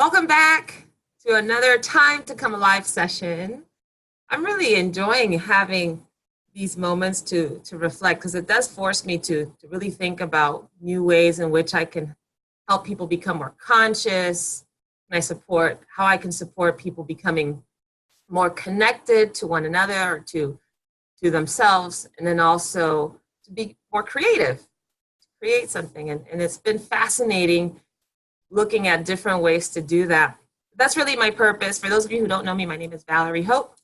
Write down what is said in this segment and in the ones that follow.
Welcome back to another Time to Come Alive session. I'm really enjoying having these moments to reflect because it does force me to really think about new ways in which I can help people become more conscious. And how I can support people becoming more connected to one another or to themselves, and then also to be more creative, to create something. And it's been fascinating looking at different ways to do that. That's really my purpose. For those of you who don't know me, my name is Valerie Hope,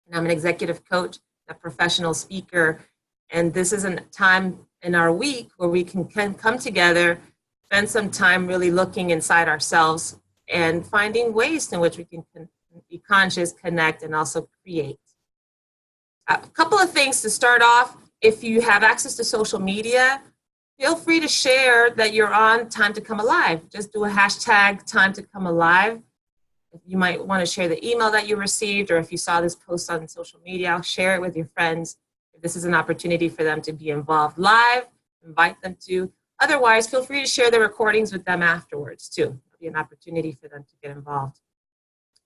and I'm an executive coach, a professional speaker. And this is a time in our week where we can come together, spend some time really looking inside ourselves and finding ways in which we can be conscious, connect, and also create. A couple of things to start off. If you have access to social media, feel free to share that you're on Time to Come Alive. Just do a hashtag Time to Come Alive. You might want to share the email that you received, or if you saw this post on social media, share it with your friends. If this is an opportunity for them to be involved live, invite them to. Otherwise, feel free to share the recordings with them afterwards too. It'll be an opportunity for them to get involved.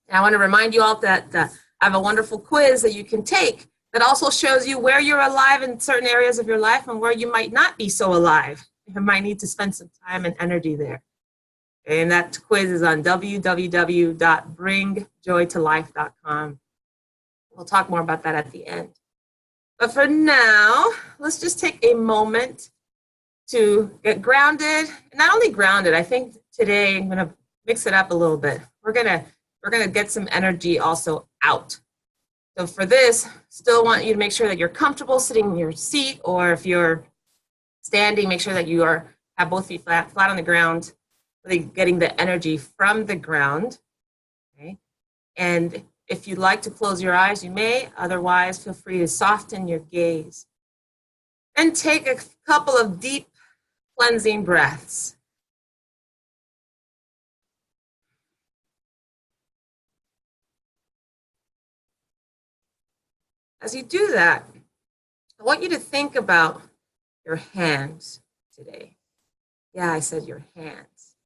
And I want to remind you all that I have a wonderful quiz that you can take that also shows you where you're alive in certain areas of your life and where you might not be so alive. You might need to spend some time and energy there. And that quiz is on www.bringjoytolife.com. We'll talk more about that at the end. But for now, let's just take a moment to get grounded. And not only grounded, I think today I'm going to mix it up a little bit. We're going to get some energy also out. So for this, still want you to make sure that you're comfortable sitting in your seat, or if you're standing, make sure that you have both feet flat on the ground, really getting the energy from the ground. Okay? And if you'd like to close your eyes, you may. Otherwise, feel free to soften your gaze. And take a couple of deep cleansing breaths. As you do that, I want you to think about your hands today. Yeah, I said your hands.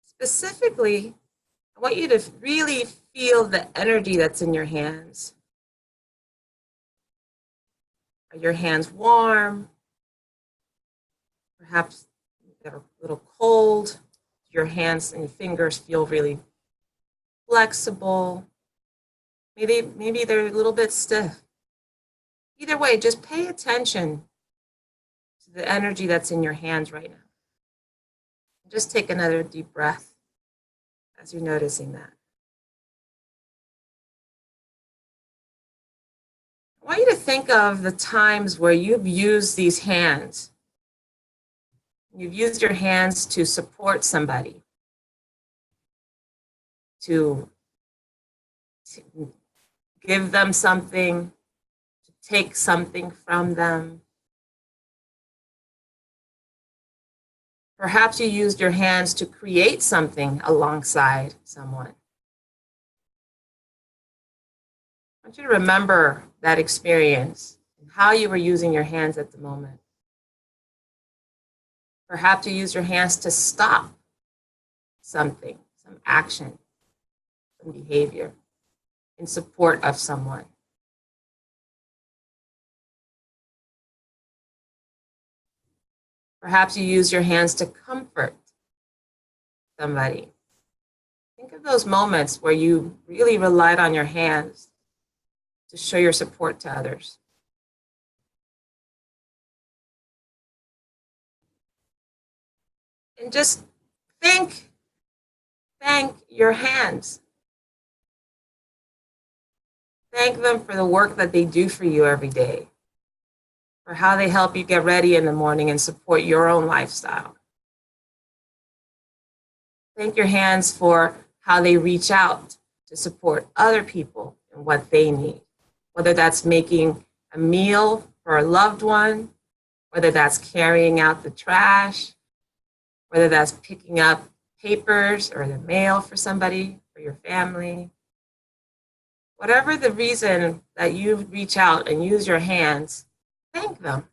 Specifically, I want you to really feel the energy that's in your hands. Are your hands warm? Perhaps they're a little cold. Your hands and fingers feel really flexible. Maybe they're a little bit stiff. Either way, just pay attention to the energy that's in your hands right now. Just take another deep breath as you're noticing that. I want you to think of the times where you've used these hands. You've used your hands to support somebody, to give them something, to take something from them. Perhaps you used your hands to create something alongside someone. I want you to remember that experience and how you were using your hands at the moment. Perhaps you used your hands to stop something, some action, some behavior, in support of someone. Perhaps you use your hands to comfort somebody. Think of those moments where you really relied on your hands to show your support to others. And just thank your hands. Thank them for the work that they do for you every day, for how they help you get ready in the morning and support your own lifestyle. Thank your hands for how they reach out to support other people and what they need, whether that's making a meal for a loved one, whether that's carrying out the trash, whether that's picking up papers or the mail for somebody, for your family. Whatever the reason that you reach out and use your hands, thank them.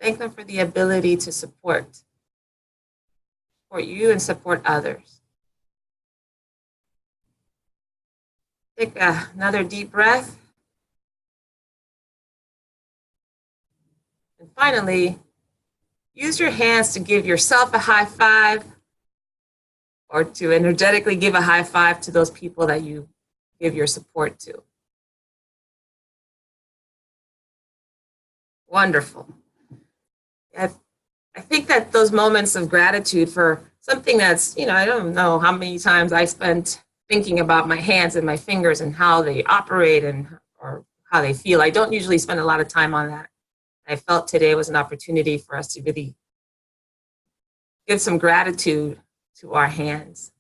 Thank them for the ability to support support you and support others. Take another deep breath. And finally, use your hands to give yourself a high five or to energetically give a high five to those people that you give your support to. Wonderful. I think that those moments of gratitude for something that's, I don't know how many times I spent thinking about my hands and my fingers and how they operate or how they feel. I don't usually spend a lot of time on that. I felt today was an opportunity for us to really give some gratitude to our hands,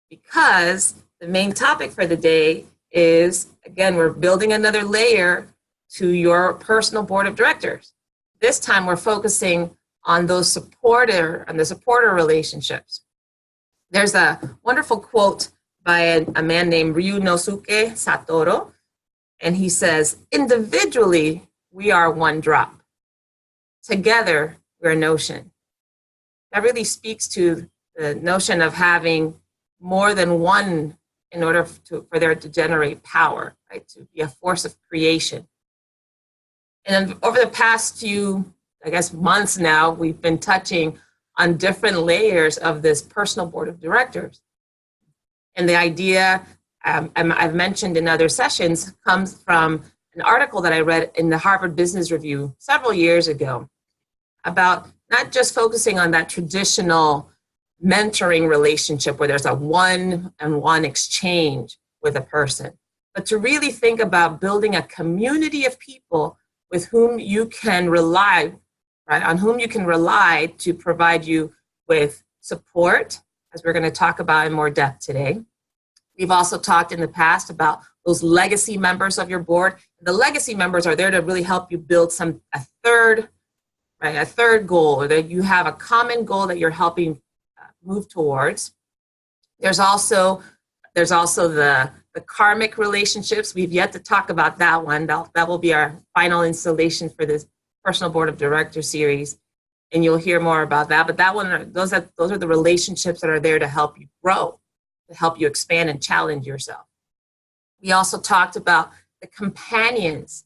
because the main topic for the day is, again, we're building another layer to your personal board of directors. This time we're focusing on the supporter relationships. There's a wonderful quote by a man named Ryunosuke Satoro, and he says, individually, we are one drop. Together, we're an ocean. That really speaks to the notion of having more than one in order for there to generate power, right? To be a force of creation. And then over the past few, months now, we've been touching on different layers of this personal board of directors. And the idea, I've mentioned in other sessions, comes from an article that I read in the Harvard Business Review several years ago about not just focusing on that traditional mentoring relationship where there's a one-on-one exchange with a person, but to really think about building a community of people with whom you can rely, right, on whom you can rely to provide you with support, as we're going to talk about in more depth today. We've also talked in the past about those legacy members of your board. The legacy members are there to really help you build a third goal, or that you have a common goal that you're helping move towards. There's also the karmic relationships. We've yet to talk about that one. That will be our final installation for this personal board of directors series, and you'll hear more about that. But those are the relationships that are there to help you grow, to help you expand and challenge yourself. We also talked about the companions,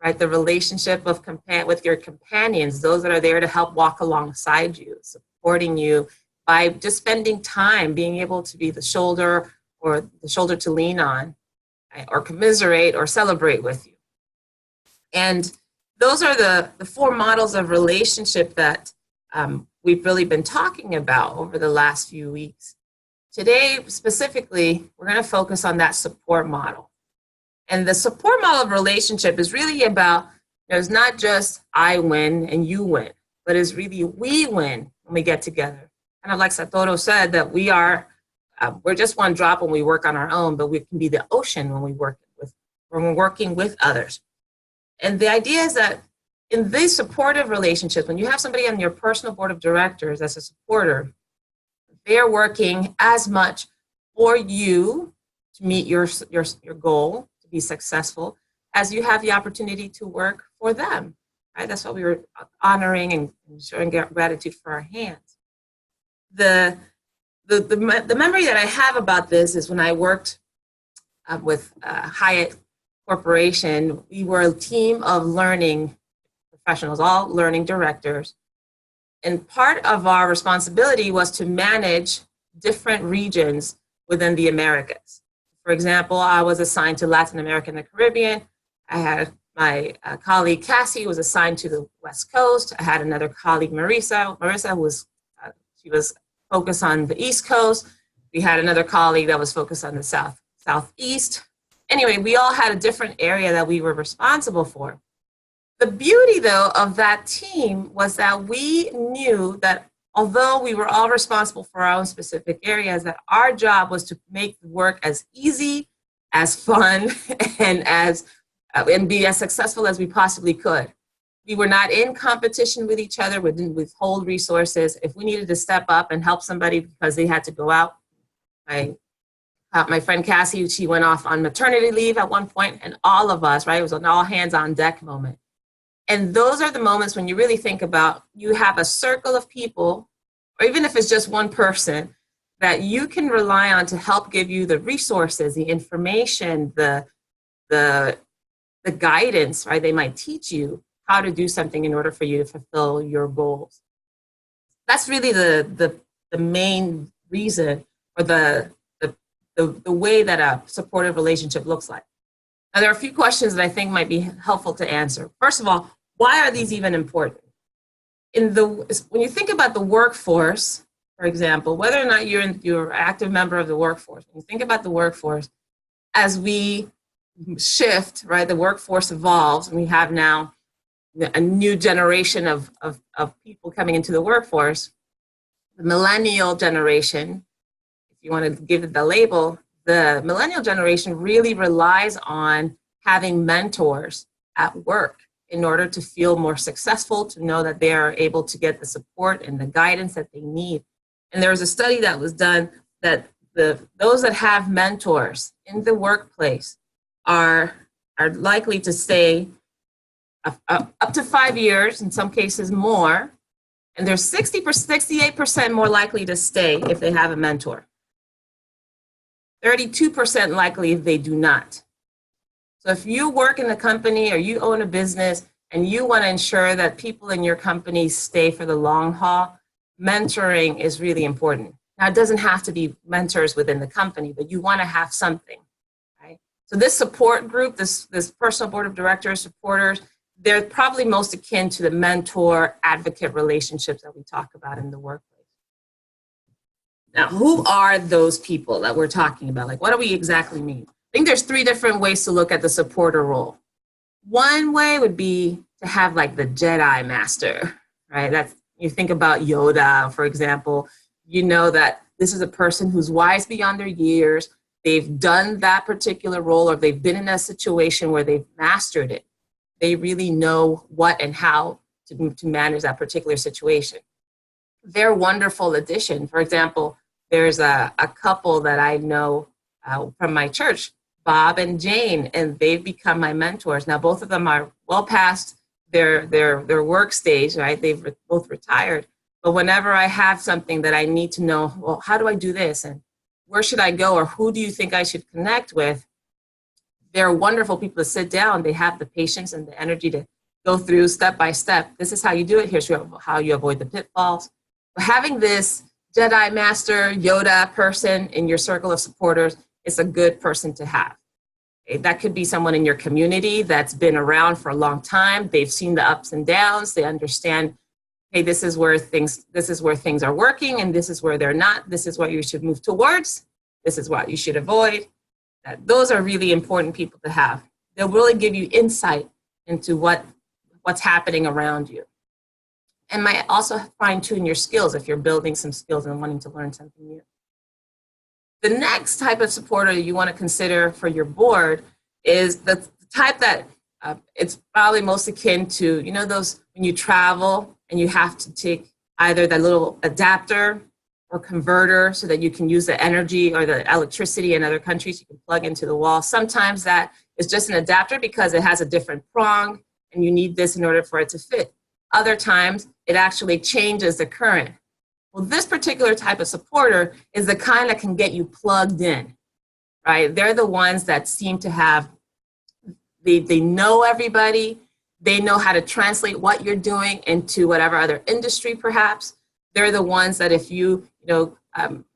right? The relationship with your companions, those that are there to help walk alongside you, supporting you by just spending time, being able to be the shoulder to lean on, right? Or commiserate or celebrate with you. And those are the four models of relationship that we've really been talking about over the last few weeks. Today, specifically, we're going to focus on that support model. And the support model of relationship is really about, there's not just I win and you win, but it's really we win when we get together. Kind of like Satoro said, that we're just one drop when we work on our own, but we can be the ocean when we're working with others. And the idea is that in these supportive relationships, when you have somebody on your personal board of directors as a supporter, they're working as much for you to meet your goal, to be successful, as you have the opportunity to work for them. Right? That's what we were honoring and showing gratitude for our hands. The memory that I have about this is when I worked with Hyatt Corporation. We were a team of learning professionals, all learning directors. And part of our responsibility was to manage different regions within the Americas. For example, I was assigned to Latin America and the Caribbean. I had my colleague Cassie was assigned to the West Coast. I had another colleague, Marisa. Marisa was focused on the East Coast. We had another colleague that was focused on the Southeast. Anyway, we all had a different area that we were responsible for. The beauty, though, of that team was that we knew that although we were all responsible for our own specific areas, that our job was to make the work as easy, as fun, and be as successful as we possibly could. We were not in competition with each other. We didn't withhold resources. If we needed to step up and help somebody because they had to go out, my friend Cassie, she went off on maternity leave at one point, and all of us, right, it was an all hands on deck moment. And those are the moments when you really think about, you have a circle of people or even if it's just one person that you can rely on to help give you the resources, the information, the guidance, right? They might teach you how to do something in order for you to fulfill your goals. That's really the main reason, or the way that a supportive relationship looks like. Now, there are a few questions that I think might be helpful to answer. First of all, why are these even important? When you think about the workforce, for example, whether or not you're an active member of the workforce, when you think about the workforce, as we shift, right, the workforce evolves, and we have now a new generation of people coming into the workforce. The millennial generation, if you want to give it the label, the millennial generation really relies on having mentors at work in order to feel more successful, to know that they are able to get the support and the guidance that they need. And there was a study that was done that those that have mentors in the workplace are likely to stay up to 5 years, in some cases more, and they're 68% more likely to stay if they have a mentor. 32% likely if they do not. So if you work in a company or you own a business and you want to ensure that people in your company stay for the long haul, mentoring is really important. Now, it doesn't have to be mentors within the company, but you want to have something, right? So this support group, this personal board of directors, supporters, they're probably most akin to the mentor-advocate relationships that we talk about in the workplace. Now, who are those people that we're talking about? Like, what do we exactly mean? I think there's 3 different ways to look at the supporter role. One way would be to have like the Jedi master, right? That's, you think about Yoda, for example, you know that this is a person who's wise beyond their years. They've done that particular role, or they've been in a situation where they've mastered it. They really know what and how to manage that particular situation. They're a wonderful addition. For example, there's a couple that I know from my church, Bob and Jane, and they've become my mentors. Now, both of them are well past their work stage, right? They've both retired. But whenever I have something that I need to know, well, how do I do this? And where should I go? Or who do you think I should connect with? They're wonderful people to sit down. They have the patience and the energy to go through step by step. This is how you do it. Here's how you avoid the pitfalls. But having this Jedi Master, Yoda person in your circle of supporters is a good person to have. That could be someone in your community that's been around for a long time. They've seen the ups and downs. They understand, hey, this is where things are working, and this is where they're not. This is what you should move towards. This is what you should avoid. Those are really important people to have. They'll really give you insight into what's happening around you. And might also fine-tune your skills if you're building some skills and wanting to learn something new. The next type of supporter you want to consider for your board is the type that it's probably most akin to, you know, those when you travel and you have to take either that little adapter or converter so that you can use the energy or the electricity in other countries you can plug into the wall. Sometimes that is just an adapter because it has a different prong and you need this in order for it to fit. Other times it actually changes the current. Well, this particular type of supporter is the kind that can get you plugged in, right? They're the ones that seem to have, they know everybody. They know how to translate what you're doing into whatever other industry, perhaps. They're the ones that if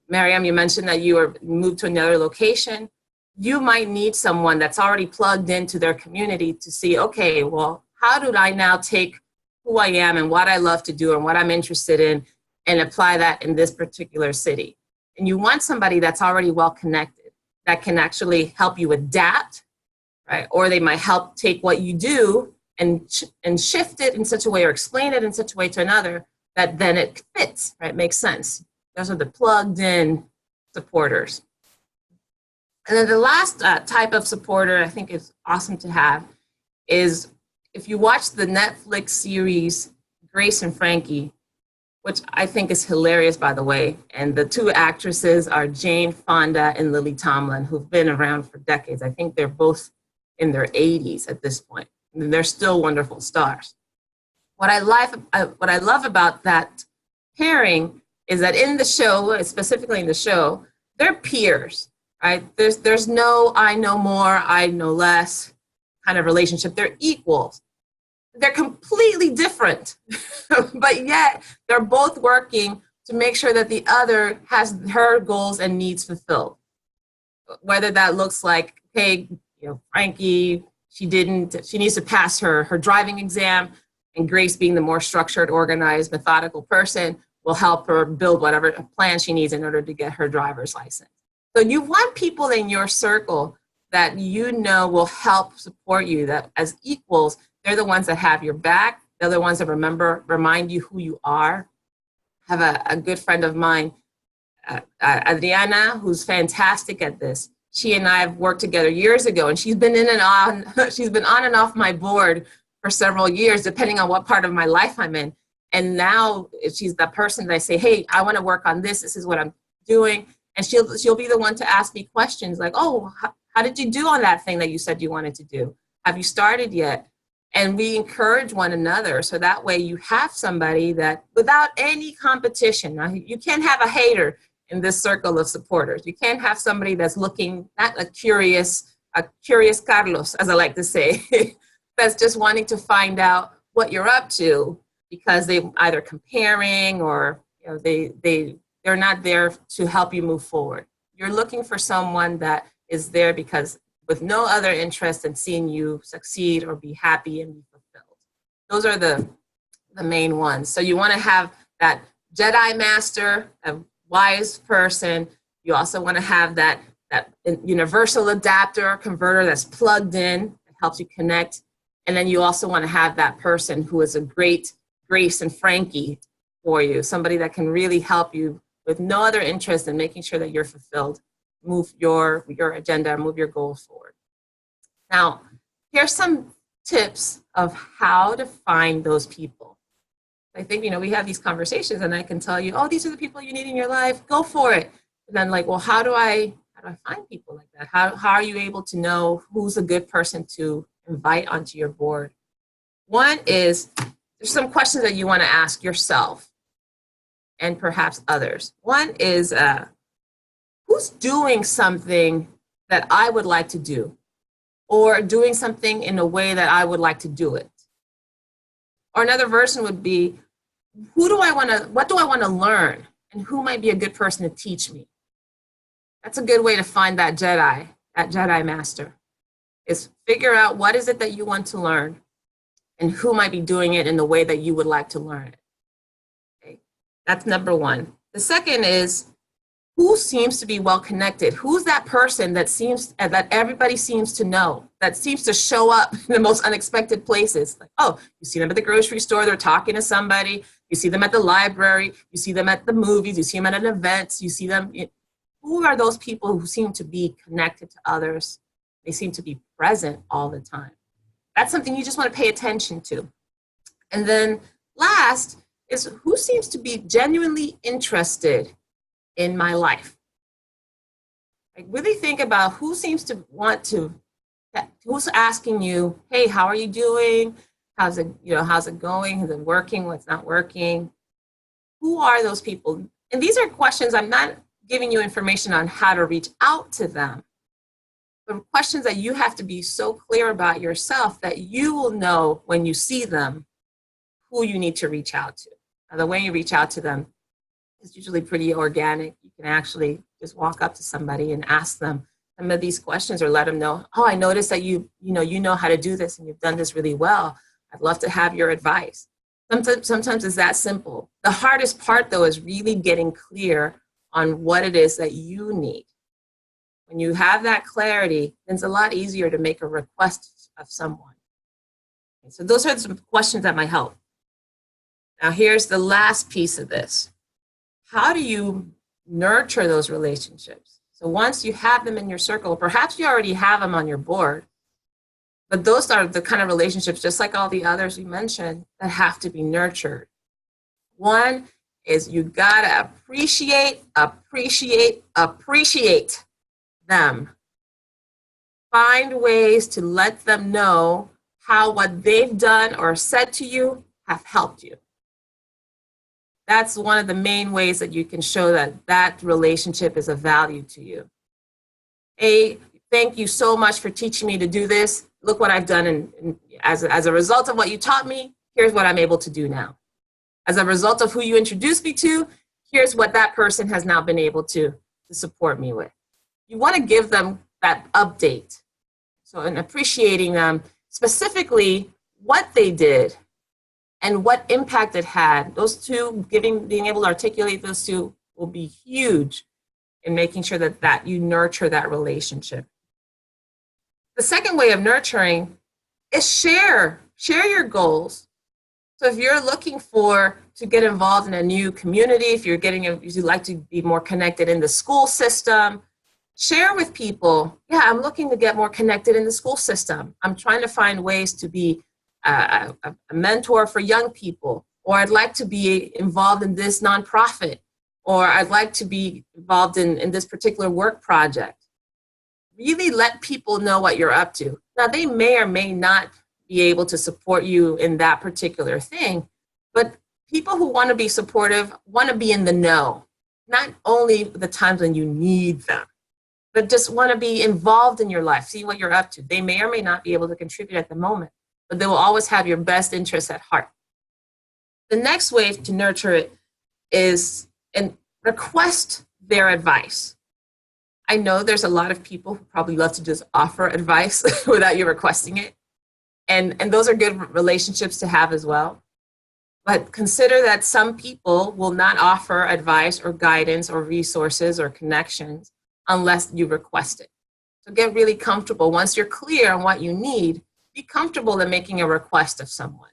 Mariam, you mentioned that you were moved to another location. You might need someone that's already plugged into their community to see, okay, well, how do I now take who I am and what I love to do and what I'm interested in and apply that in this particular city? And you want somebody that's already well connected, that can actually help you adapt, right? Or they might help take what you do and shift it in such a way or explain it in such a way to another that then it fits, right? Makes sense. Those are the plugged in supporters. And then the last type of supporter I think is awesome to have is if you watch the Netflix series Grace and Frankie, which I think is hilarious, by the way. And the 2 actresses are Jane Fonda and Lily Tomlin, who've been around for decades. I think they're both in their 80s at this point. And they're still wonderful stars. What I love about that pairing is that in the show, specifically in the show, they're peers, right? There's no I know more, I know less kind of relationship. They're equals. They're completely different, but yet they're both working to make sure that the other has her goals and needs fulfilled. Whether that looks like, hey, Frankie, she needs to pass her driving exam, and Grace, being the more structured, organized, methodical person, will help her build whatever plan she needs in order to get her driver's license. So you want people in your circle that will help support you, that as equals, they're the ones that have your back. They're the ones that remind you who you are. I have a good friend of mine, Adriana, who's fantastic at this. She and I have worked together years ago, and she's been on and off my board for several years, depending on what part of my life I'm in. And now she's the person that I say, hey, I want to work on this. This is what I'm doing. And she'll be the one to ask me questions like, oh, how did you do on that thing that you said you wanted to do? Have you started yet? And we encourage one another. So that way you have somebody that, without any competition, now you can't have a hater in this circle of supporters. You can't have somebody that's looking, not a curious Carlos, as I like to say, that's just wanting to find out what you're up to because they either comparing or they're not there to help you move forward. You're looking for someone that is there because with no other interest in seeing you succeed or be happy and be fulfilled. Those are the main ones. So you want to have that Jedi master, a wise person. You also want to have that universal adapter, converter that's plugged in, that helps you connect. And then you also want to have that person who is a great Grace and Frankie for you, somebody that can really help you with no other interest in making sure that you're fulfilled, move your agenda, move your goals forward. Now, here's some tips of how to find those people. I think, we have these conversations and I can tell you, oh, these are the people you need in your life, go for it. And then well, how do I find people like that? How are you able to know who's a good person to invite onto your board? One is, there's some questions that you want to ask yourself and perhaps others. One is, who's doing something that I would like to do, or doing something in a way that I would like to do it? Or another version would be, what do I want to learn, and who might be a good person to teach me? That's a good way to find that Jedi master, is figure out what is it that you want to learn and who might be doing it in the way that you would like to learn it. Okay? That's number one. The second is, who seems to be well connected? Who's that person that everybody seems to know, that seems to show up in the most unexpected places? Like, oh, you see them at the grocery store, they're talking to somebody. You see them at the library. You see them at the movies. You see them at an event. You see them. Who are those people who seem to be connected to others? They seem to be present all the time. That's something you just want to pay attention to. And then last is, who seems to be genuinely interested in my life? Like, really think about who seems to who's asking you, hey, how are you doing? How's it going? Is it working? What's not working? Who are those people? And these are questions, I'm not giving you information on how to reach out to them, but questions that you have to be so clear about yourself that you will know when you see them who you need to reach out to. Now, the way you reach out to them is usually pretty organic. You can actually just walk up to somebody and ask them some of these questions, or let them know, oh, I noticed that you know how to do this and you've done this really well. I'd love to have your advice. Sometimes it's that simple. The hardest part, though, is really getting clear on what it is that you need. When you have that clarity, then it's a lot easier to make a request of someone. Okay, so those are some questions that might help. Now, here's the last piece of this. How do you nurture those relationships? So once you have them in your circle, perhaps you already have them on your board, but those are the kind of relationships, just like all the others we mentioned, that have to be nurtured. One is, you gotta appreciate them. Find ways to let them know how what they've done or said to you have helped you. That's one of the main ways that you can show that that relationship is of value to you. Thank you so much for teaching me to do this. Look what I've done, and as a result of what you taught me, here's what I'm able to do now. As a result of who you introduced me to, here's what that person has now been able to support me with. You want to give them that update. So in appreciating them, specifically what they did and what impact it had, those two, being able to articulate those two will be huge in making sure that you nurture that relationship. The second way of nurturing is share your goals. So if you're looking to get involved in a new community, if you'd like to be more connected in the school system, share with people, yeah, I'm looking to get more connected in the school system. I'm trying to find ways to be a mentor for young people, or I'd like to be involved in this nonprofit, or I'd like to be involved in this particular work project. Really let people know what you're up to. Now, they may or may not be able to support you in that particular thing, but people who want to be supportive want to be in the know, not only the times when you need them, but just want to be involved in your life, see what you're up to. They may or may not be able to contribute at the moment, but they will always have your best interests at heart. The next way to nurture it is and request their advice. I know there's a lot of people who probably love to just offer advice without you requesting it. And those are good relationships to have as well. But consider that some people will not offer advice or guidance or resources or connections unless you request it. So get really comfortable. Once you're clear on what you need, be comfortable in making a request of someone.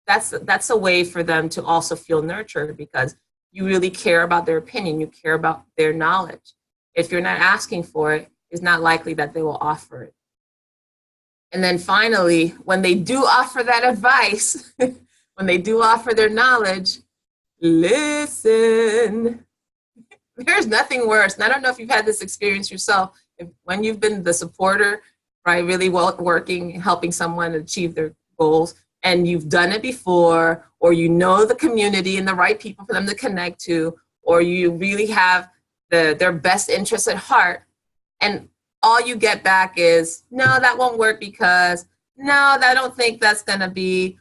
That's a way for them to also feel nurtured, because you really care about their opinion. You care about their knowledge. If you're not asking for it, it's not likely that they will offer it. And then finally, when they do offer that advice, when they do offer their knowledge, listen. There's nothing worse. And I don't know if you've had this experience yourself, when you've been the supporter, right, really well working, helping someone achieve their goals, and you've done it before, or you know the community and the right people for them to connect to, or you really have their best interests at heart, and all you get back is, no, that won't work because, no, I don't think that's going to be,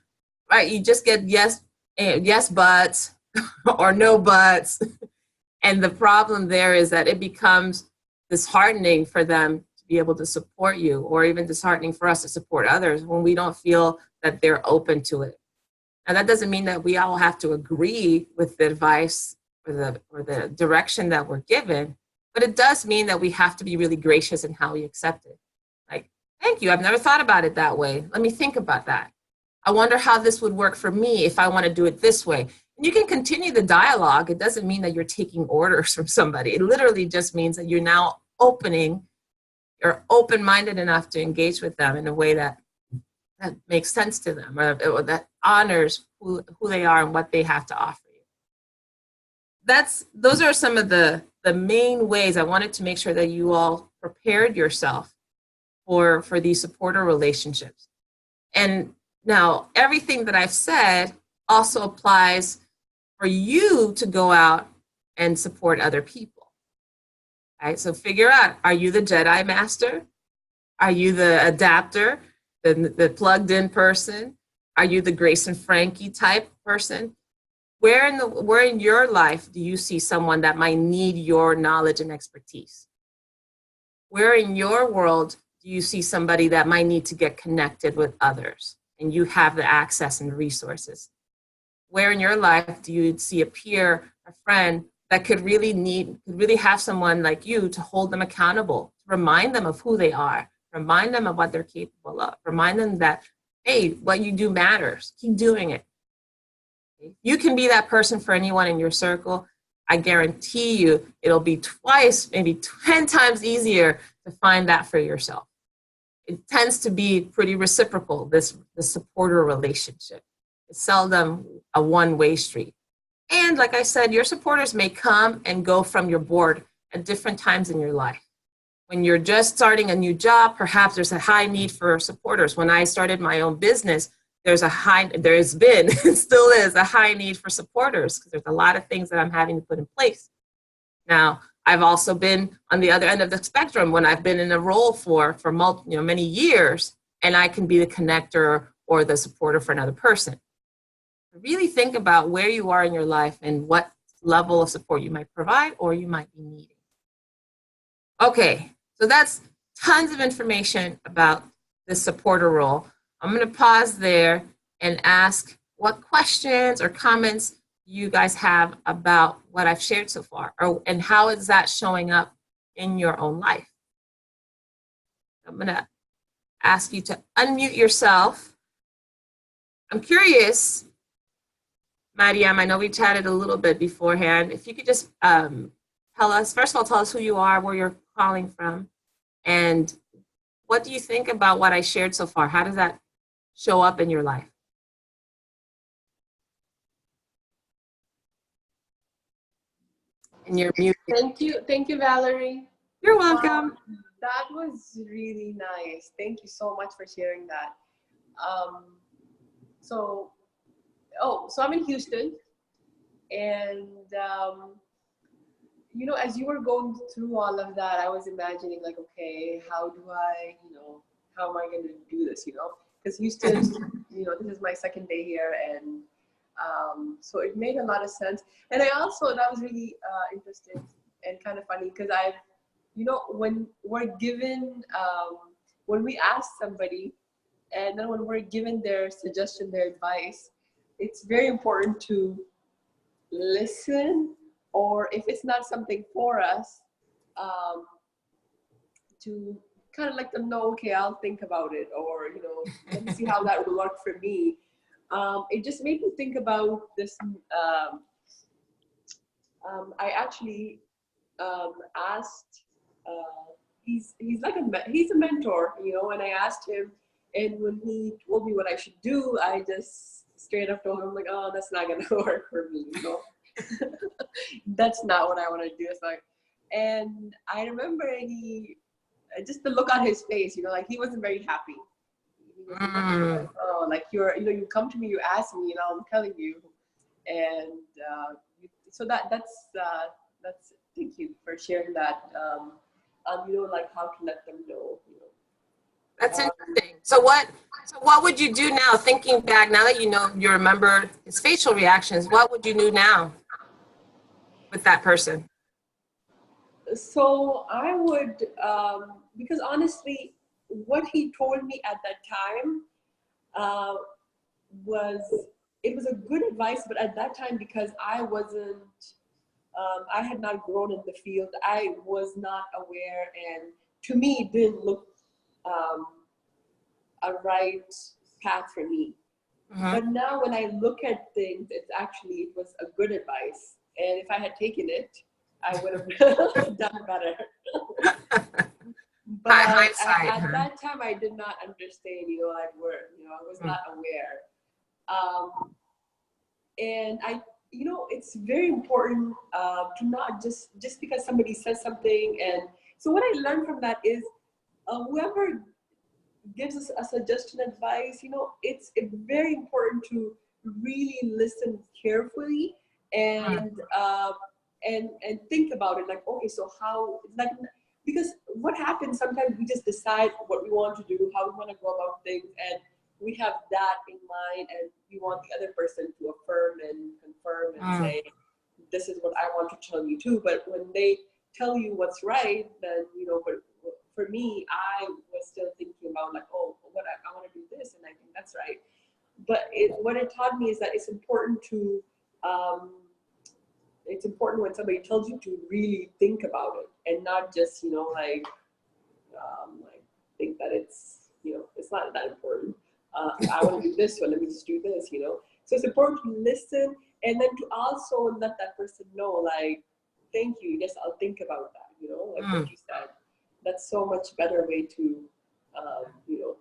right? You just get yes buts or no buts. And the problem there is that it becomes disheartening for them to be able to support you, or even disheartening for us to support others when we don't feel that they're open to it. And that doesn't mean that we all have to agree with the advice or the direction that we're given. But it does mean that we have to be really gracious in how we accept it. Like, thank you, I've never thought about it that way. Let me think about that. I wonder how this would work for me if I want to do it this way. And you can continue the dialogue. It doesn't mean that you're taking orders from somebody. It literally just means that you're now you're open-minded enough to engage with them in a way that makes sense to them, or that honors who they are and what they have to offer you. Those are some of the main ways I wanted to make sure that you all prepared yourself for these supporter relationships. And now everything that I've said also applies for you to go out and support other people. All right, so figure out, are you the Jedi Master? Are you the adapter, the plugged in person? Are you the Grace and Frankie type person? Where in your life do you see someone that might need your knowledge and expertise? Where in your world do you see somebody that might need to get connected with others and you have the access and resources? Where in your life do you see a peer, a friend that could really have someone like you to hold them accountable, to remind them of who they are, remind them of what they're capable of, remind them that, hey, what you do matters, keep doing it. You can be that person for anyone in your circle. I guarantee you it'll be twice, maybe 10 times easier to find that for yourself. It tends to be pretty reciprocal, the supporter relationship. It's seldom a one-way street. And like I said, your supporters may come and go from your board at different times in your life. When you're just starting a new job, perhaps there's a high need for supporters. When I started my own business, there's been, and still is, a high need for supporters because there's a lot of things that I'm having to put in place. Now, I've also been on the other end of the spectrum when I've been in a role for many years, and I can be the connector or the supporter for another person. Really think about where you are in your life and what level of support you might provide or you might be needing. Okay, so that's tons of information about the supporter role. I'm going to pause there and ask what questions or comments you guys have about what I've shared so far, and how is that showing up in your own life. I'm going to ask you to unmute yourself. I'm curious, Mariam, I know we chatted a little bit beforehand. If you could just tell us, first of all, tell us who you are, where you're calling from, and what do you think about what I shared so far? How does that show up in your life? And you're muted. Thank you, Valerie. You're welcome. That was really nice. Thank you so much for sharing that. So I'm in Houston, and as you were going through all of that, I was imagining like, okay, how do I, how am I going to do this, because Houston, this is my second day here, and so it made a lot of sense. And that was really interesting and kind of funny, because when we're given, when we ask somebody, and then when we're given their suggestion, their advice, it's very important to listen, or if it's not something for us, to kind of let them know, okay, I'll think about it, or, let me see how that will work for me. It just made me think about this. I actually asked, he's a mentor, and I asked him, and when he told me what I should do, I just straight up told him, like, oh, that's not going to work for me, That's not what I want to do. And I remember just the look on his face, like he wasn't very happy. Like, oh, like you come to me, you ask me, I'm telling you, and so that's thank you for sharing that. Like how to let them know. That's interesting. So what would you do now, thinking back, now that you remember his facial reactions, what would you do now with that person? So I would, because honestly, what he told me at that time was a good advice, but at that time, because I wasn't, I had not grown in the field, I was not aware, and to me, it didn't look a right path for me. Mm-hmm. But now when I look at things, it was a good advice, and if I had taken it, I would have done better. But at that time, I did not understand, I was not aware. And it's very important to not just because somebody says something. And so what I learned from that is whoever gives us a suggestion, advice, it's very important to really listen carefully and think about it, like, okay, so how, like, because what happens sometimes, we just decide what we want to do, how we want to go about things, and we have that in mind, and we want the other person to affirm and confirm and say, this is what I want to tell you too. But when they tell you what's right, then, but for me, I was still thinking about, like, oh, I want to do this, and I think that's right. But what it taught me is that it's important to, it's important when somebody tells you to really think about it, and not just, like think that it's, it's not that important. I want to do this, so let me just do this, So it's important to listen, and then to also let that person know, like, thank you, yes, I'll think about that, like what you said. That's so much better way to,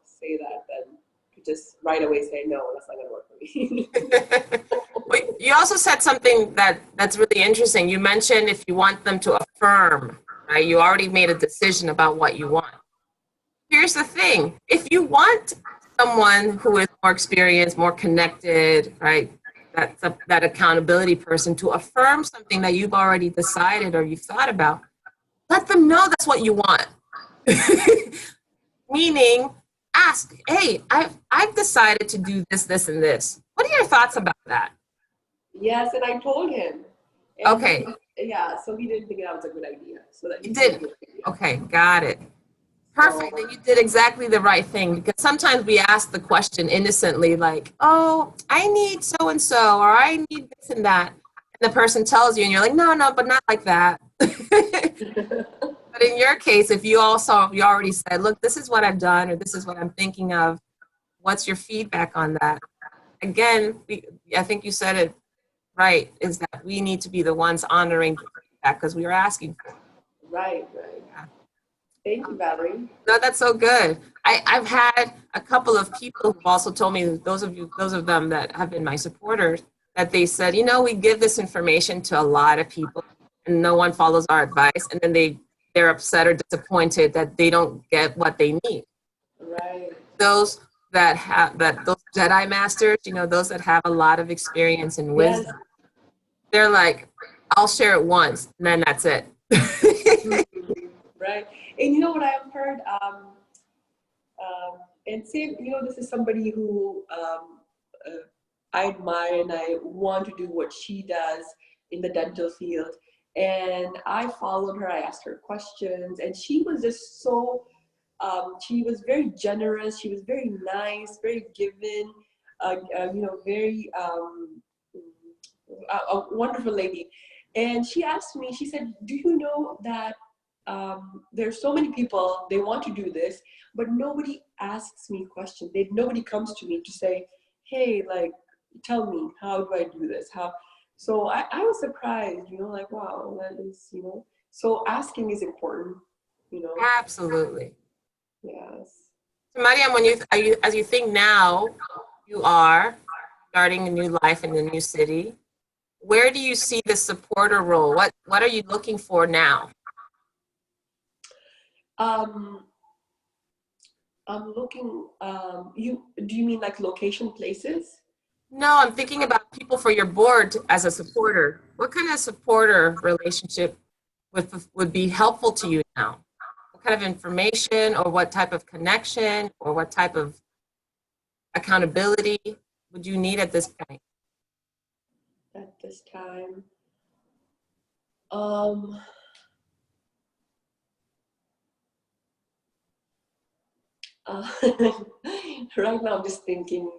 say that than to just right away say, no, that's not going to work for me. You also said something that's really interesting. You mentioned if you want them to affirm, right? You already made a decision about what you want. Here's the thing. If you want someone who is more experienced, more connected, right? That accountability person to affirm something that you've already decided or you've thought about. Let them know that's what you want. Meaning, ask, hey, I've decided to do this, this, and this. What are your thoughts about that? Yes, and I told him. And Okay. yeah, so he didn't think that was a good idea. So that You he said, did. Okay, got it. Perfect. Then you did exactly the right thing, because sometimes we ask the question innocently, like, oh, I need so and so, or I need this and that. And the person tells you, and you're like, no, no, but not like that. But in your case, if you already said, look, this is what I've done, or this is what I'm thinking of, what's your feedback on that? Again, I think you said it right, is that we need to be the ones honoring the feedback because we are asking for it. Right, right. Thank you, Valerie. No, that's so good. I've had a couple of people who've also told me, those of them that have been my supporters, that they said, we give this information to a lot of people and no one follows our advice, and then they're upset or disappointed that they don't get what they need. Right. Those those Jedi masters, those that have a lot of experience and wisdom, Yes. they're like, I'll share it once and then that's it. Right. And you know what I've heard? And same, this is somebody who I admire and I want to do what she does in the dental field. And I followed her, I asked her questions, and she was just so, she was very generous, she was very nice, very giving, very, a wonderful lady. And she asked me, she said, do you know that there's so many people, they want to do this, but nobody asks me questions. Nobody comes to me to say, hey, like, tell me, how do I do this? So I was surprised, like, wow, that is, so asking is important, Absolutely. Yes. So Mariam, as you think now, you are starting a new life in a new city. Where do you see the supporter role? What are you looking for now? I'm looking, do you mean like location places? No, I'm thinking about people for your board as a supporter. What kind of supporter relationship would be helpful to you now? What kind of information or what type of connection or what type of accountability would you need at this point? At this time? Right now I'm just thinking,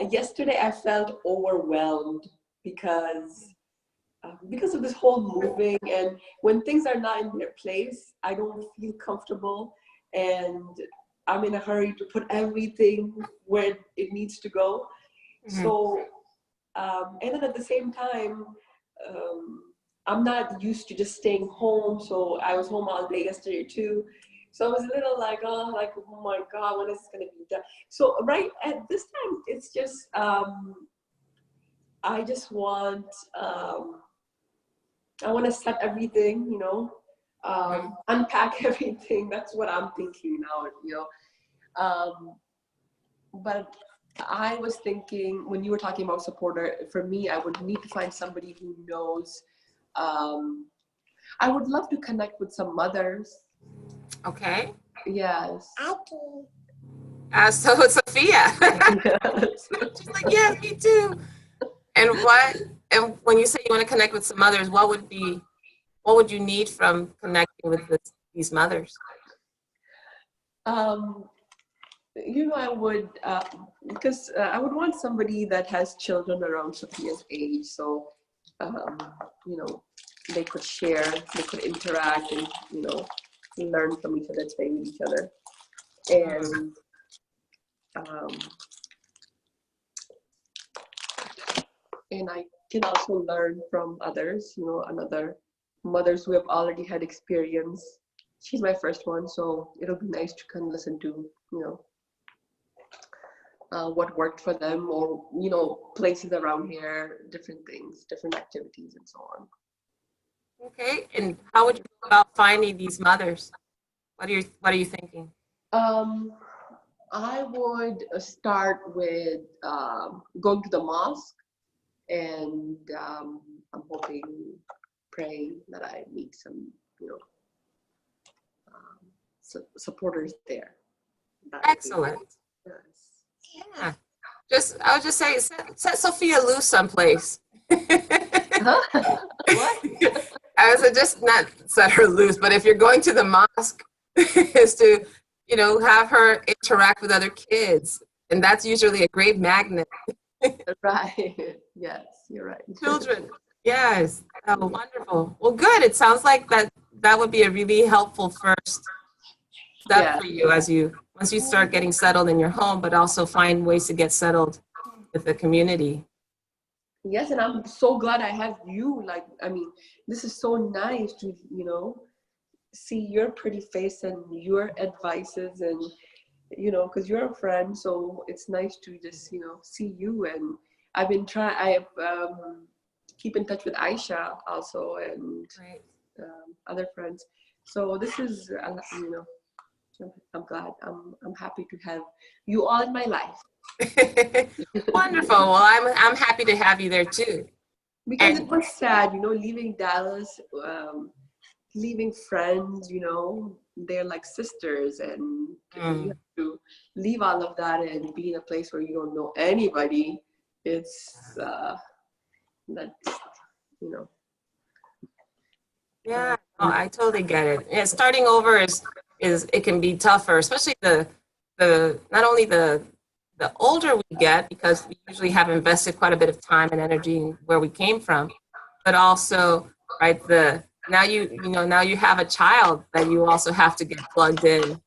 yesterday I felt overwhelmed because of this whole moving, and when things are not in their place, I don't feel comfortable, and I'm in a hurry to put everything where it needs to go. So, and then at the same time, I'm not used to just staying home. So I was home all day yesterday too. So I was a little like, oh my God, when is this going to be done? So right at this time, it's just, I just want, I want to set everything, unpack everything. That's what I'm thinking now, but I was thinking, when you were talking about supporter, for me, I would need to find somebody who knows. I would love to connect with some mothers. Okay. Yes. So it's Sophia. Yes. She's like, yeah, me too. And when you say you want to connect with some mothers, what would you need from connecting with these mothers? I would, because I would want somebody that has children around Sophia's age, so they could share, they could interact, and learn from each other, play with each other, and I can also learn from others, another mothers who have already had experience. She's my first one, so it'll be nice to kind of listen to, what worked for them, or, places around here, different things, different activities, and so on. Okay, and how would you go about finding these mothers? What are you thinking? I would start with going to the mosque, and I'm hoping, praying that I meet some, supporters there. That would be Excellent. nice. Yeah. I would just say, set Sophia loose someplace. Huh? What? I was just not set her loose, but if you're going to the mosque, is to, have her interact with other kids. And that's usually a great magnet. Right. Yes, you're right. Children. Yes. Oh, wonderful. Well, good. It sounds like that would be a really helpful first step Yeah. for you once you start getting settled in your home, but also find ways to get settled with the community. Yes, and I'm so glad I have you. Like, I mean, this is so nice to, see your pretty face and your advices, and, because you're a friend, so it's nice to just, see you. And I've been I keep in touch with Aisha also, and Right. other friends. So this is, I'm glad. I'm happy to have you all in my life. Wonderful. Well, I'm happy to have you there too. Because it was sad, leaving Dallas, leaving friends, they're like sisters, and you have to leave all of that and be in a place where you don't know anybody. It's that's, Yeah, no, I totally get it. Yeah, starting over is it can be tougher, especially the not only the older we get, because we usually have invested quite a bit of time and energy in where we came from, but also, right, now you have a child that you also have to get plugged in,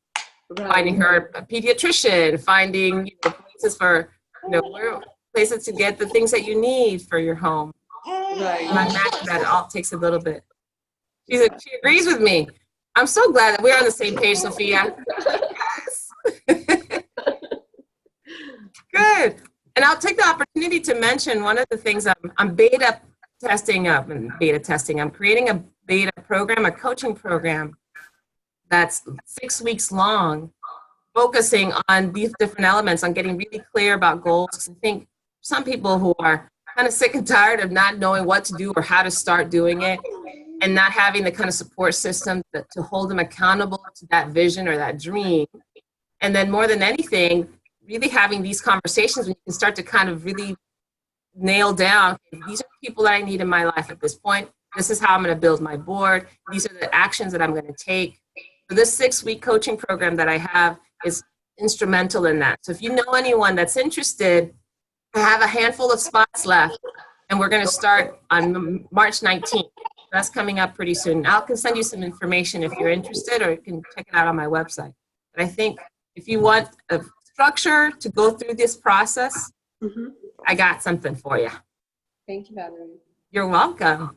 finding her a pediatrician, finding places for places to get the things that you need for your home. right. And I imagine that it all takes a little bit. She agrees with me. I'm so glad that we're on the same page, Sophia. Yes. Good. And I'll take the opportunity to mention one of the things I'm beta testing. I'm creating a beta program, a coaching program that's 6 weeks long, focusing on these different elements, on getting really clear about goals. I think some people who are kind of sick and tired of not knowing what to do or how to start doing it, and not having the kind of support system to hold them accountable to that vision or that dream. And then more than anything, really having these conversations when you can start to kind of really nail down, these are the people that I need in my life at this point. This is how I'm going to build my board. These are the actions that I'm going to take. So this 6-week coaching program that I have is instrumental in that. So if you know anyone that's interested, I have a handful of spots left, and we're going to start on March 19th. That's coming up pretty soon. I can send you some information if you're interested, or you can check it out on my website. But I think if you want a structure to go through this process, I got something for you. Thank you, Valerie. You're welcome.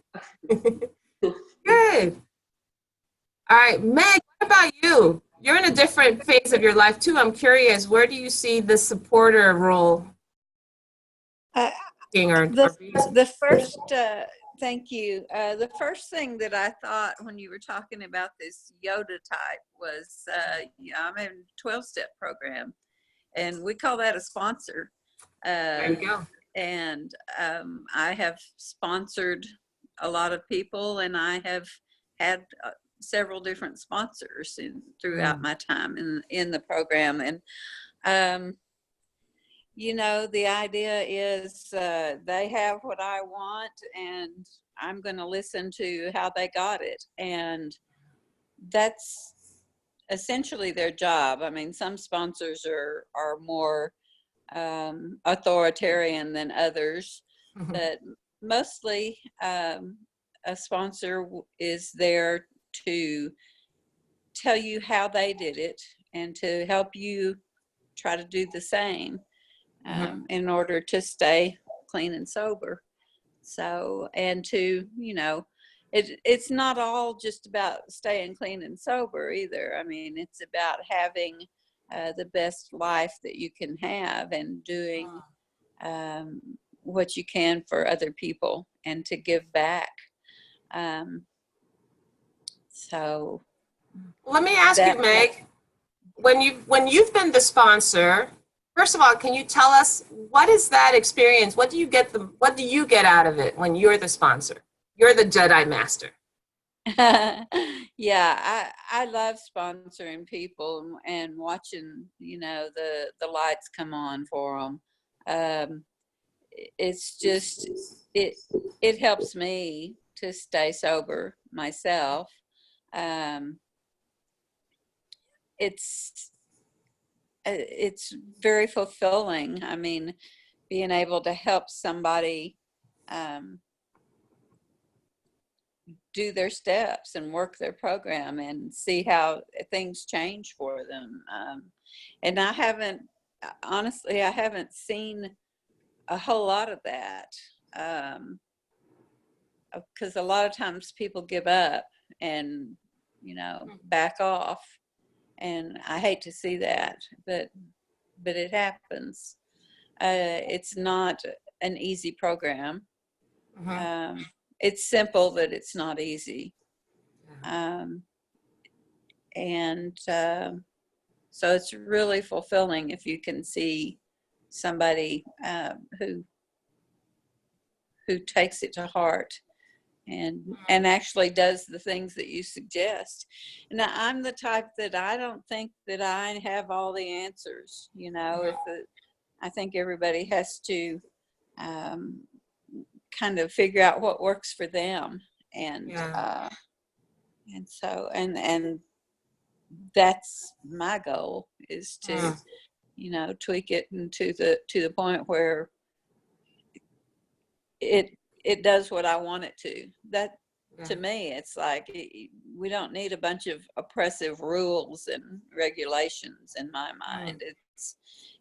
Good. All right, Meg, what about you? You're in a different phase of your life too. I'm curious, where do you see the supporter role? The first, thank you. The first thing that I thought when you were talking about this Yoda type was, I'm in a 12-step program, and we call that a sponsor. There you go. And I have sponsored a lot of people, and I have had several different sponsors throughout my time in the program. And the idea is they have what I want, and I'm going to listen to how they got it. And that's essentially their job. I mean, some sponsors are more authoritarian than others, but mostly a sponsor is there to tell you how they did it and to help you try to do the same. In order to stay clean and sober. So, and to, it's not all just about staying clean and sober either. I mean, it's about having the best life that you can have, and doing what you can for other people and to give back. So. Let me ask you, Meg, when you've been the sponsor, first of all, can you tell us what is that experience? What do you get out of it when you're the sponsor? You're the Jedi Master. Yeah, I love sponsoring people and watching, you know, the lights come on for them. It's just it helps me to stay sober myself. Um, it's very fulfilling. I mean, being able to help somebody do their steps and work their program and see how things change for them. And I haven't, honestly, I haven't seen a whole lot of that, because a lot of times people give up and, you know, back off. And I hate to see that, but it happens. It's not an easy program. It's simple, but it's not easy. So it's really fulfilling if you can see somebody who takes it to heart and actually does the things that you suggest. And I'm the type that I don't think that I have all the answers. You know, I think everybody has to kind of figure out what works for them, and so that's my goal, is to you know, tweak it to the point where it does what I want it to. That to me, it's like we don't need a bunch of oppressive rules and regulations in my mind.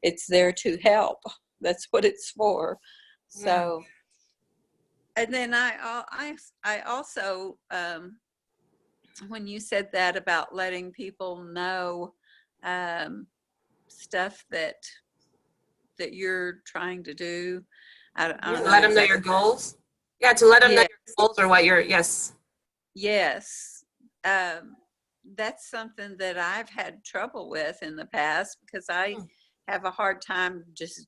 It's there to help. That's what it's for. So, and then I also when you said that about letting people know stuff that you're trying to do, I don't know, let them know your goals. Yeah, to let them know your goals or what you're. Yes. That's something that I've had trouble with in the past, because I have a hard time just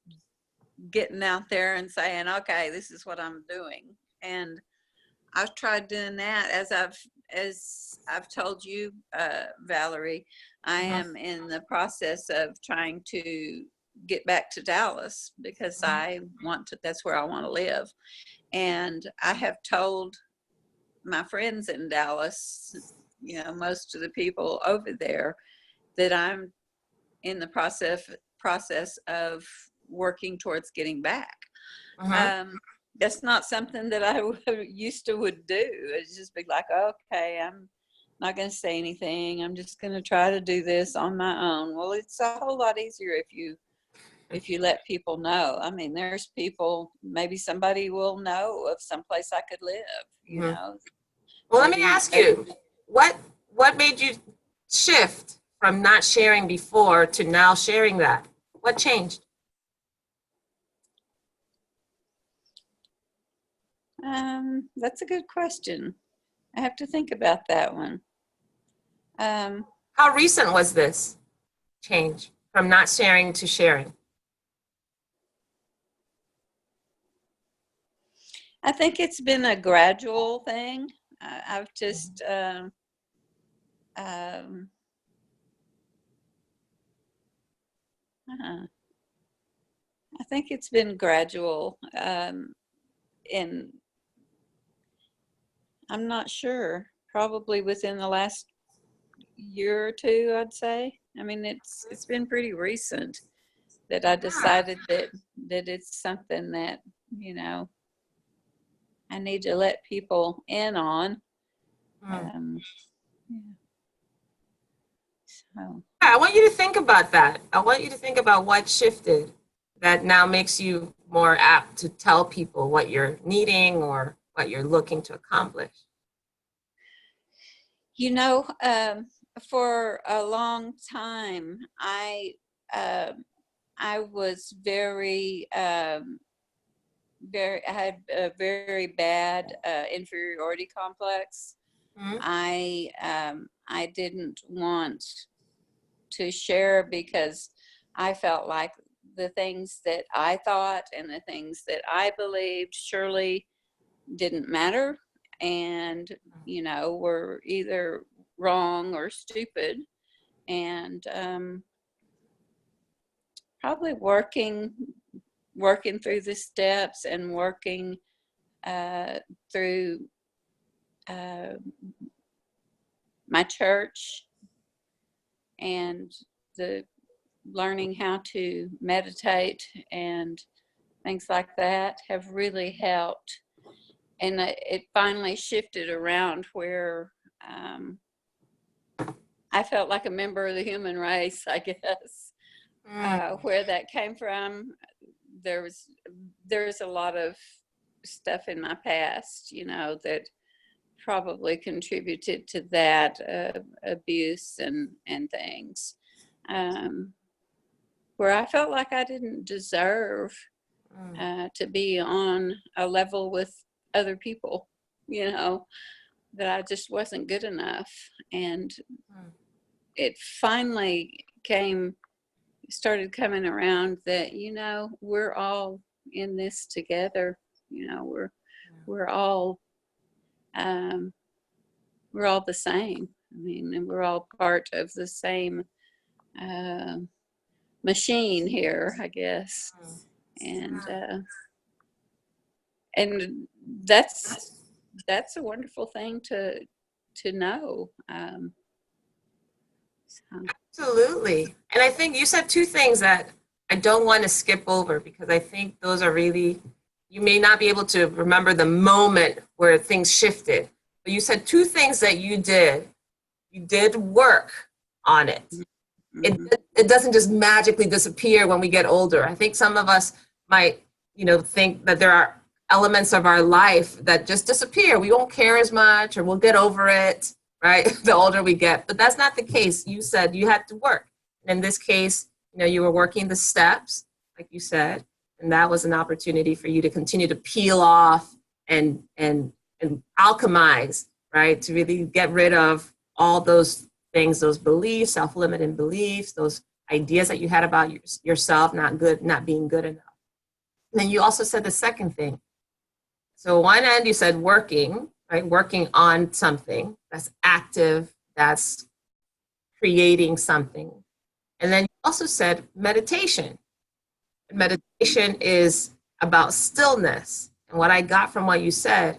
getting out there and saying, okay, this is what I'm doing. And I've tried doing that. As I've told you, Valerie, I am in the process of trying to get back to Dallas, because that's where I want to live. And I have told my friends in Dallas, you know, most of the people over there, that I'm in the process of working towards getting back. That's not something that I used to would do. It's just be like, okay, I'm not going to say anything. I'm just going to try to do this on my own. Well, it's a whole lot easier if you let people know. I mean, there's people, maybe somebody will know of someplace I could live, you know. Well, let me ask you, what made you shift from not sharing before to now sharing that? What changed? That's a good question. I have to think about that one. How recent was this change from not sharing to sharing? I think it's been a gradual thing. I've just I think it's been gradual, and I'm not sure. Probably within the last year or two, I'd say. I mean, it's been pretty recent that I decided that it's something that, you know, I need to let people in on. So. I want you to think about that. I want you to think about what shifted that now makes you more apt to tell people what you're needing or what you're looking to accomplish. You know, for a long time, I was very, I had a very bad inferiority complex. I didn't want to share, because I felt like the things that I thought and the things that I believed surely didn't matter, and were either wrong or stupid. And probably working through the steps and working through my church and the learning how to meditate and things like that have really helped. And it finally shifted around where I felt like a member of the human race, I guess. Where that came from, there's a lot of stuff in my past, that probably contributed to that, abuse and things, where I felt like I didn't deserve to be on a level with other people, that I just wasn't good enough. And it finally started coming around that, we're all in this together. We're all the same. I mean, and we're all part of the same machine here, I guess. And that's a wonderful thing to know. Absolutely. And I think you said two things that I don't want to skip over, because I think those are really, you may not be able to remember the moment where things shifted, but you said two things that you did. You did work on it. Mm-hmm. It doesn't just magically disappear when we get older. I think some of us might, think that there are elements of our life that just disappear. We won't care as much, or we'll get over it, right? The older we get. But that's not the case. You said you had to work. And in this case, you were working the steps, like you said, and that was an opportunity for you to continue to peel off and alchemize, right? To really get rid of all those things, those beliefs, self-limiting beliefs, those ideas that you had about yourself, not being good enough. And then you also said the second thing. So one end, you said working, right? Working on something that's active, that's creating something. And then you also said meditation. And meditation is about stillness. And what I got from what you said,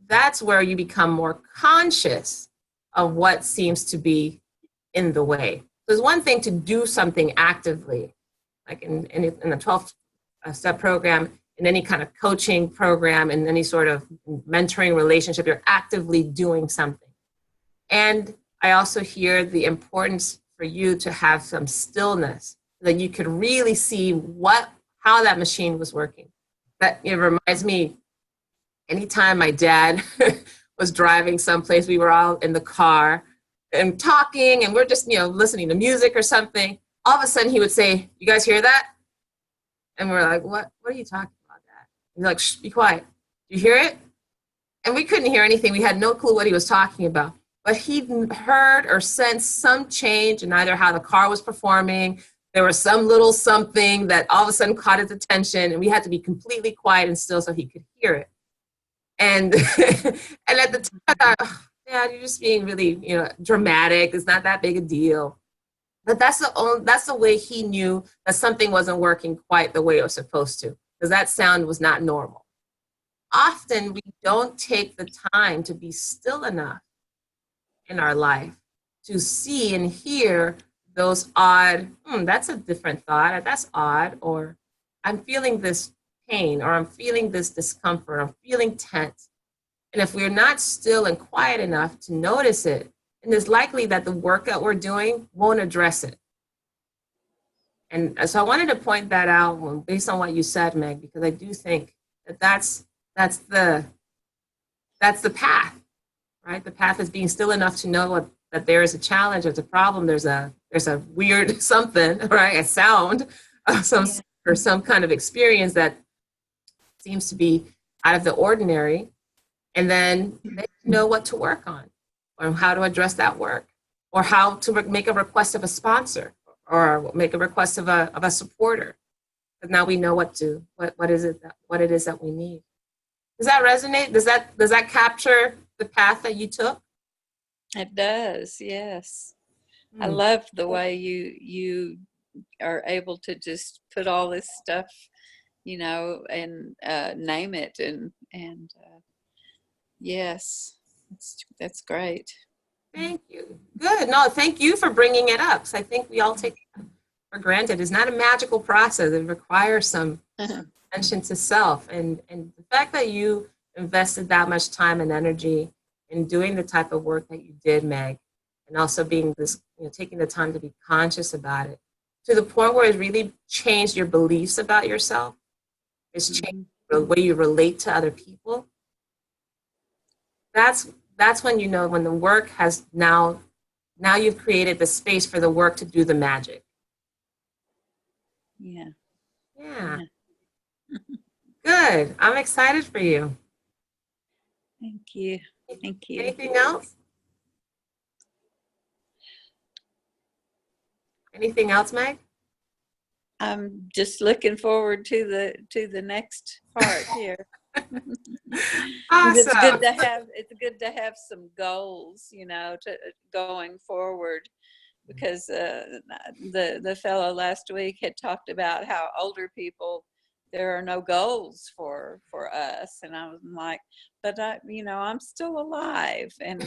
that's where you become more conscious of what seems to be in the way. There's one thing to do something actively, like in the 12-step program, in any kind of coaching program, in any sort of mentoring relationship, you're actively doing something. And I also hear the importance for you to have some stillness, so that you could really see how that machine was working. That it reminds me, anytime my dad was driving someplace, we were all in the car and talking, and we're just, listening to music or something. All of a sudden he would say, "You guys hear that?" And we're like, what are you talking about, Dad? He's like, "Shh, be quiet. You hear it?" And we couldn't hear anything. We had no clue what he was talking about. But he heard or sensed some change in either how the car was performing. There was some little something that all of a sudden caught his attention, and we had to be completely quiet and still so he could hear it. And and at the time, I thought, "Oh, Dad, you're just being really, dramatic. It's not that big a deal." But that's the way he knew that something wasn't working quite the way it was supposed to, because that sound was not normal. Often we don't take the time to be still enough in our life to see and hear those odd, that's a different thought, that's odd, or I'm feeling this pain, or I'm feeling this discomfort, I'm feeling tense. And if we're not still and quiet enough to notice it, and it's likely that the work that we're doing won't address it. And so I wanted to point that out based on what you said, Meg, because I do think that that's the path, right? The path is being still enough to know that there is a challenge, there's a problem, there's a weird something, right? A sound of some kind of experience that seems to be out of the ordinary, and then they know what to work on or how to address that work. or how to make a request of a sponsor or make a request of a supporter. But now we know what it is that we need. Does that resonate? Does that capture the path that you took? It does, yes. I love the way you are able to just put all this stuff, and name it and yes, that's great. Thank you. Good. No, thank you for bringing it up. So I think we all take it for granted. It's not a magical process. It requires some attention to self. And the fact that you invested that much time and energy in doing the type of work that you did, Meg, and also being this, taking the time to be conscious about it, to the point where it really changed your beliefs about yourself. It's changed the way you relate to other people. That's when when the work has now you've created the space for the work to do the magic. Yeah. Good. I'm excited for you. Thank you. Anything else? Anything else, Meg? I'm just looking forward to the next part here. Awesome. It's good to have some goals, to going forward, because the fellow last week had talked about how older people, there are no goals for us, and I was like, but I'm still alive, and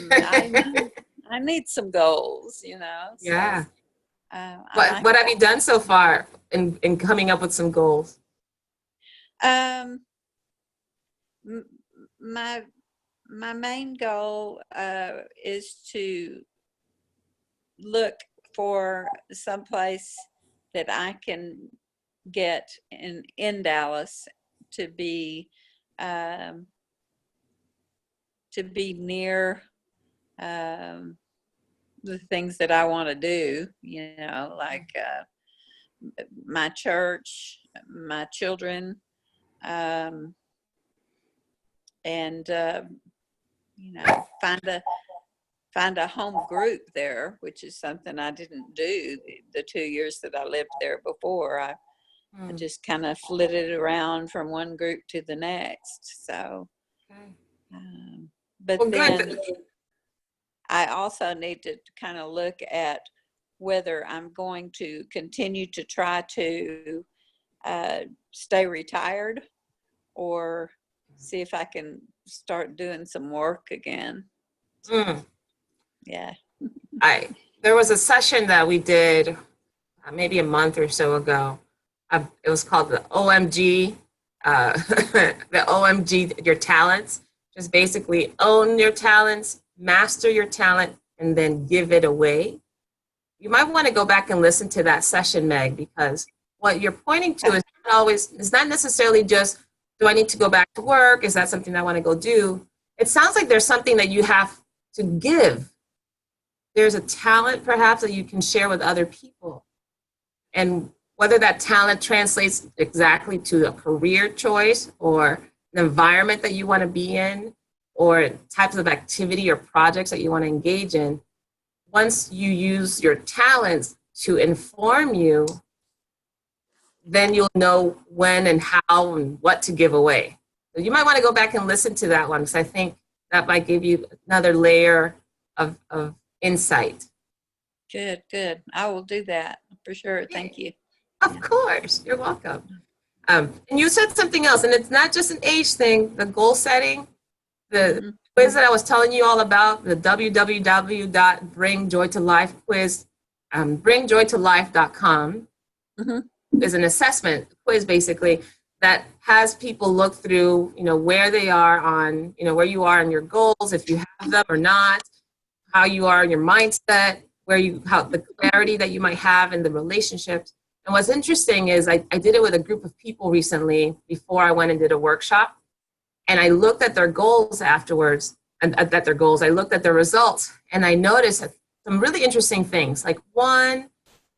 I need some goals, So, yeah. What have you done so far in coming up with some goals? My main goal is to look for some-place that I can get in Dallas to be near the things that I want to do, like my church, my children, and find a home group there, which is something I didn't do the 2 years that I lived there before. I just kind of flitted around from one group to the next. So, but then I also need to kind of look at whether I'm going to continue to try to stay retired, or see if I can start doing some work again. Yeah. There was a session that we did maybe a month or so ago. It was called the OMG, the OMG, your talents. Just basically own your talents, master your talent, and then give it away. You might want to go back and listen to that session, Meg, because what you're pointing to is not necessarily just, do I need to go back to work? Is that something I want to go do? It sounds like there's something that you have to give. There's a talent perhaps that you can share with other people. And whether that talent translates exactly to a career choice or an environment that you want to be in, or types of activity or projects that you want to engage in, once you use your talents to inform you, then you'll know when and how and what to give away. So you might want to go back and listen to that one, because I think that might give you another layer of insight. Good. I will do that for sure. Thank you. Of course. You're welcome. And you said something else, and it's not just an age thing, the goal setting, the quiz that I was telling you all about, the www.bringjoytolife quiz, bringjoytolife.com is an assessment quiz basically that has people look through, where they are on, where you are in your goals, if you have them or not, how you are in your mindset, how the clarity that you might have in the relationships. And what's interesting is I did it with a group of people recently before I went and did a workshop. And I looked at their goals afterwards, and I looked at their results, and I noticed some really interesting things. Like, one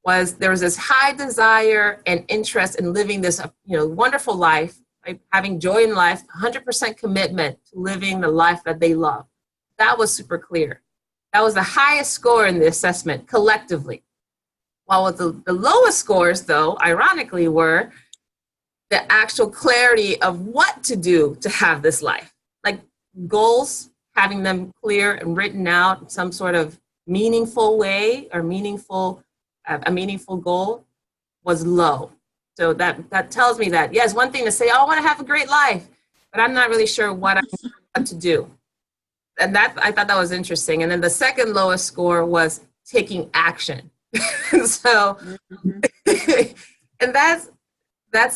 was there was this high desire and interest in living this, wonderful life, right? Having joy in life, 100% commitment to living the life that they love. That was super clear. That was the highest score in the assessment collectively. While with the lowest scores, though, ironically, were the actual clarity of what to do to have this life. Like goals, having them clear and written out in some sort of meaningful way or a meaningful goal was low. So that tells me that, yes, one thing to say, oh, I want to have a great life, but I'm not really sure what I want to do. And that, I thought that was interesting. And then the second lowest score was taking action. So, and that's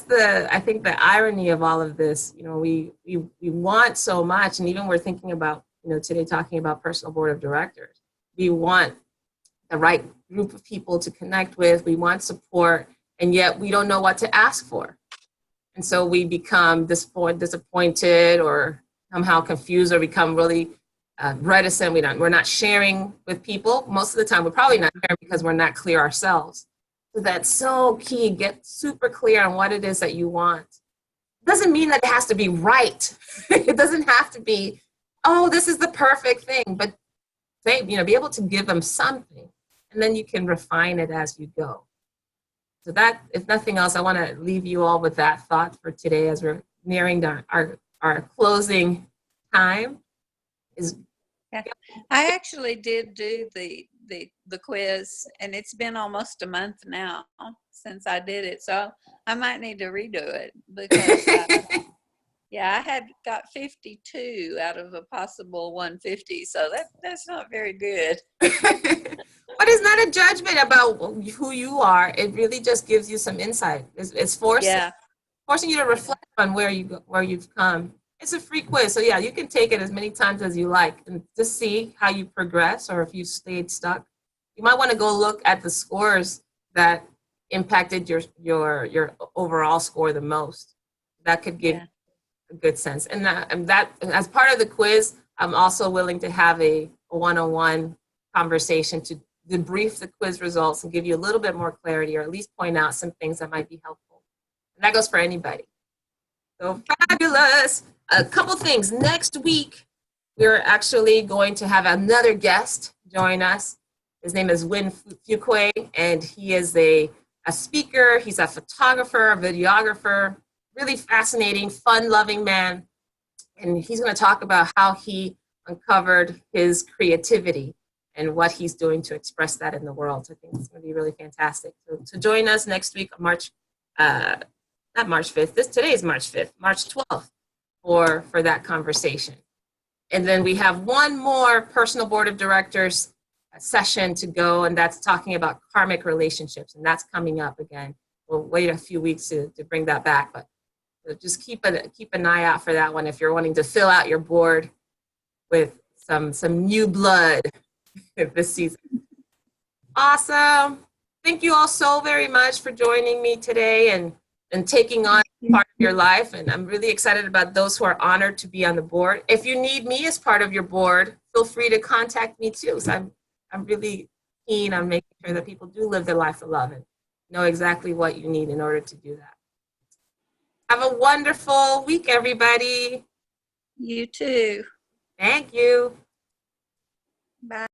the, I think the irony of all of this. You know, we want so much, and even we're thinking about, you know, today talking about personal board of directors. We want the right group of people to connect with. We want support, and yet we don't know what to ask for. And so we become disappointed or somehow confused or become really reticent. We're not sharing with people. Most of the time, we're probably not sharing because we're not clear ourselves. So that's so key. Get super clear on what it is that you want. It doesn't mean that it has to be right. It doesn't have to be, oh, this is the perfect thing. But say, you know, be able to give them something, and then you can refine it as you go. So that, if nothing else, I want to leave you all with that thought for today as we're nearing our closing time. Yeah. I actually did do the quiz, and it's been almost a month now since I did it, so I might need to redo it because yeah, I had got 52 out of a possible 150, so that's not very good. But it's not a judgment about who you are. It really just gives you some insight. It's forcing you to reflect on where you've come. It's a free quiz, so yeah, you can take it as many times as you like and just see how you progress, or if you stayed stuck. You might want to go look at the scores that impacted your overall score the most. That could give a good sense. And that as part of the quiz, I'm also willing to have a one-on-one conversation to debrief the quiz results and give you a little bit more clarity, or at least point out some things that might be helpful. And that goes for anybody. So fabulous. A couple things. Next week, we're actually going to have another guest join us. His name is Win Fuquay, and he is a speaker. He's a photographer, a videographer, really fascinating, fun-loving man. And he's going to talk about how he uncovered his creativity and what he's doing to express that in the world. So I think it's going to be really fantastic. So join us next week, not March 5th. Today is March 5th, March 12th for that conversation. And then we have one more personal board of directors session to go, and that's talking about karmic relationships, and that's coming up again. We'll wait a few weeks to bring that back, but just keep an eye out for that one if you're wanting to fill out your board with some new blood this season. Awesome. Thank you all so very much for joining me today and taking on part of your life. And I'm really excited about those who are honored to be on the board. If you need me as part of your board, feel free to contact me too. So I'm really keen on making sure that people do live their life of love and know exactly what you need in order to do that. Have a wonderful week, everybody. You too. Thank you. Bye.